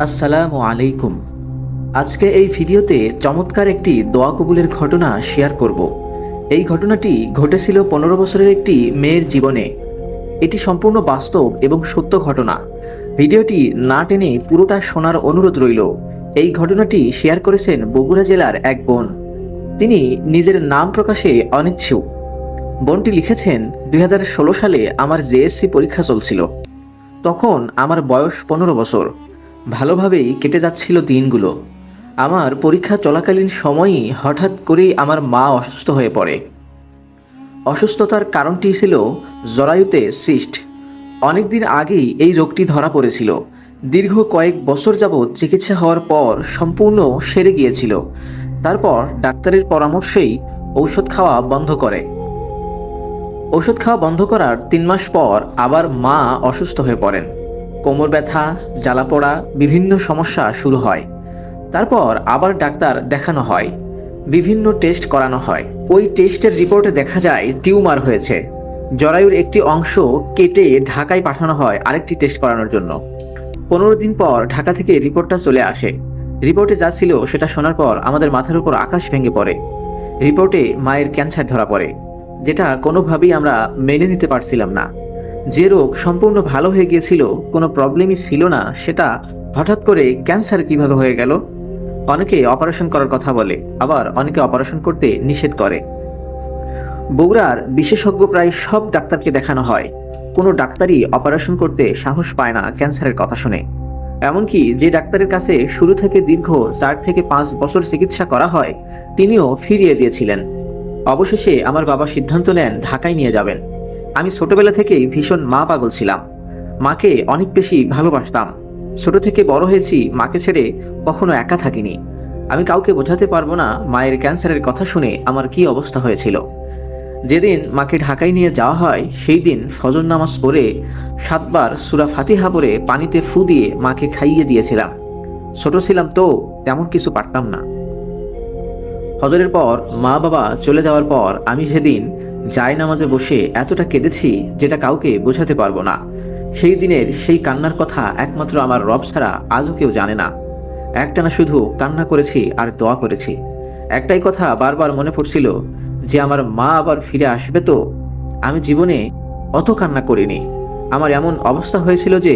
আসসালামু আলাইকুম। আজকে এই ভিডিওতে চমৎকার একটি দোয়া কবুলের ঘটনা শেয়ার করব। এই ঘটনাটি ঘটেছিল 15 বছরের একটি মেয়ের জীবনে। এটি সম্পূর্ণ বাস্তব এবং সত্য ঘটনা। ভিডিওটি না টেনে পুরোটা শোনার অনুরোধ রইল। এই ঘটনাটি শেয়ার করেছেন বগুড়া জেলার এক বোন। তিনি নিজের নাম প্রকাশে অনিচ্ছুক। বোনটি লিখেছেন, 2016 সালে আমার জেএসসি পরীক্ষা চলছিল। তখন আমার বয়স 15 বছর। ভালোভাবেই কেটে যাচ্ছিল দিনগুলো। আমার পরীক্ষা চলাকালীন সময়ই হঠাৎ করেই আমার মা অসুস্থ হয়ে পড়ে। অসুস্থতার কারণটি ছিল জরায়ুতে সিস্ট। অনেকদিন আগেই এই রোগটি ধরা পড়েছিল। দীর্ঘ কয়েক বছর যাবৎ চিকিৎসা হওয়ার পর সম্পূর্ণ সেরে গিয়েছিল। তারপর ডাক্তারের পরামর্শেই ঔষধ খাওয়া বন্ধ করে। ওষুধ খাওয়া বন্ধ করার 3 মাস পর আবার মা অসুস্থ হয়ে পড়েন। কোমর ব্যথা, জ্বালাপোড়া, বিভিন্ন সমস্যা শুরু হয়। তারপর আবার ডাক্তার দেখানো হয়, বিভিন্ন টেস্ট করানো হয়। ওই টেস্টের রিপোর্টে দেখা যায় টিউমার হয়েছে। জরায়ুর একটি অংশ কেটে ঢাকায় পাঠানো হয় আরেকটি টেস্ট করানোর জন্য। 15 দিন পর ঢাকা থেকে রিপোর্টটা চলে আসে। রিপোর্টে যা ছিল সেটা শোনার পর আমাদের মাথার উপর আকাশ ভেঙে পড়ে। রিপোর্টে মায়ের ক্যান্সার ধরা পড়ে, যেটা কোনোভাবেই আমরা মেনে নিতে পারছিলাম না। যে রোগ সম্পূর্ণ ভালো হয়ে গিয়েছিল, কোনো প্রবলেমই ছিল না, সেটা হঠাৎ করে ক্যান্সার কিভাবে হয়ে গেল? অনেকে অপারেশন করার কথা বলে, আবার অনেকে অপারেশন করতে নিষেধ করে। বগুড়ার বিশেষজ্ঞ প্রায় সব ডাক্তারকে দেখানো হয়, কোনো ডাক্তারই অপারেশন করতে সাহস পায় না ক্যান্সারের কথা শুনে। এমনকি যে ডাক্তারের কাছে শুরু থেকে দীর্ঘ 4 থেকে 5 বছর চিকিৎসা করা হয়, তিনিও ফিরিয়ে দিয়েছিলেন। অবশেষে আমার বাবা সিদ্ধান্ত নেন ঢাকায় নিয়ে যাবেন। আমি ছোটবেলা থেকেই ভীষণ মা পাগল ছিলাম। মাকে অনেক বেশি ভালোবাসতাম। ছোট থেকে বড় হয়েছি, মাকে ছেড়ে কখনো একা থাকিনি। আমি কাউকে বোঝাতে পারবো না মায়ের ক্যান্সারের কথা শুনে আমার কি অবস্থা হয়েছিল। যেদিন মাকে ঢাকায় নিয়ে যাওয়া হয়, সেই দিন ফজর নামাজ পড়ে 7 বার সূরা ফাতিহা পড়ে পানিতে ফু দিয়ে মাকে খাইয়ে দিয়েছিলাম। ছোট ছিলাম তো তেমন কিছু পারতাম না। ফজরের পর মা বাবা চলে যাওয়ার পর আমি সেদিন জায়নামাজে বসে এতটা কেঁদেছি যেটা কাউকে বোঝাতে পারবো না। সেই দিনের সেই কান্নার কথা একমাত্র আমার রব ছাড়া আজও কেউ জানে না। একটানা শুধু কান্না করেছি আর দোয়া করেছি। একটাই কথা বারবার মনে পড়ছিল যে আমার মা আবার ফিরে আসবে তো। আমি জীবনে অত কান্না করিনি। আমার এমন অবস্থা হয়েছিল যে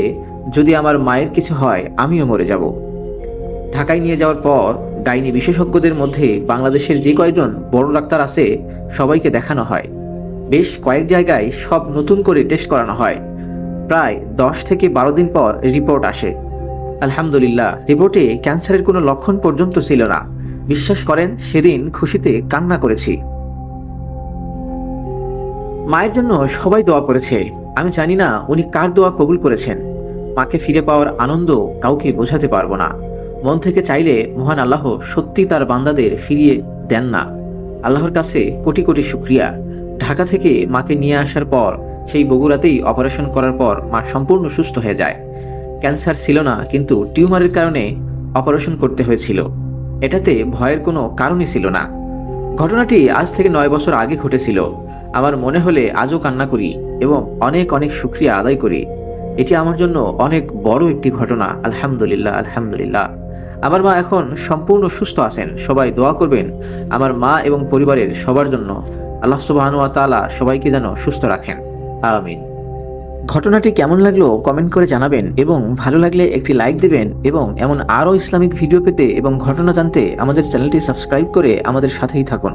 যদি আমার মায়ের কিছু হয় আমিও মরে যাব। ঢাকায় নিয়ে যাওয়ার পর গাইনি বিশেষজ্ঞদের মধ্যে বাংলাদেশের যে কয়েকজন বড় ডাক্তার আছে সবাইকে দেখানো হয়। বেশ কয়েক জায়গায় সব নতুন করে টেস্ট করানো হয়। প্রায় 10 থেকে 12 দিন পর রিপোর্ট আসে। আলহামদুলিল্লাহ, রিপোর্টে ক্যান্সারের কোনো লক্ষণ পর্যন্ত ছিল না। বিশ্বাস করেন, সেদিন খুশিতে কান্না করেছি। মায়ের জন্য সবাই দোয়া করেছে। আমি জানি না উনি কার দোয়া কবুল করেছেন। মাকে ফিরে পাওয়ার আনন্দ কাউকে বোঝাতে পারবো না। মন থেকে চাইলে মহান আল্লাহ সত্যি তার বান্দাদের ফিরিয়ে দেন না। আল্লাহর কাছে কোটি কোটি শুকরিয়া। ঢাকা থেকে মাকে নিয়ে আসার পর সেই বগুড়াতেই অপারেশন করার পর মা সম্পূর্ণ সুস্থ হয়ে যায়। ক্যান্সার ছিল না, কিন্তু টিউমারের কারণে অপারেশন করতে হয়েছিল। এটাতে ভয়ের কোনো কারণই ছিল না। ঘটনাটি আজ থেকে 9 বছর আগে ঘটেছিল। আমার মনে হলে আজও কান্না করি এবং অনেক অনেক শুকরিয়া আদায় করি। এটি আমার জন্য অনেক বড় একটি ঘটনা। আলহামদুলিল্লাহ, আলহামদুলিল্লাহ। আমার মা এখন সম্পূর্ণ সুস্থ আছেন। সবাই দোয়া করবেন আমার মা এবং পরিবারের সবার জন্য। আল্লাহ সুবহানাহু ওয়া তাআলা সবাইকে যেন সুস্থ রাখেন, আমিন। ঘটনাটি কেমন লাগলো কমেন্ট করে জানাবেন এবং ভালো লাগলে একটি লাইক দেবেন এবং এমন আরও ইসলামিক ভিডিও পেতে এবং ঘটনা জানতে আমাদের চ্যানেলটি সাবস্ক্রাইব করে আমাদের সাথেই থাকুন।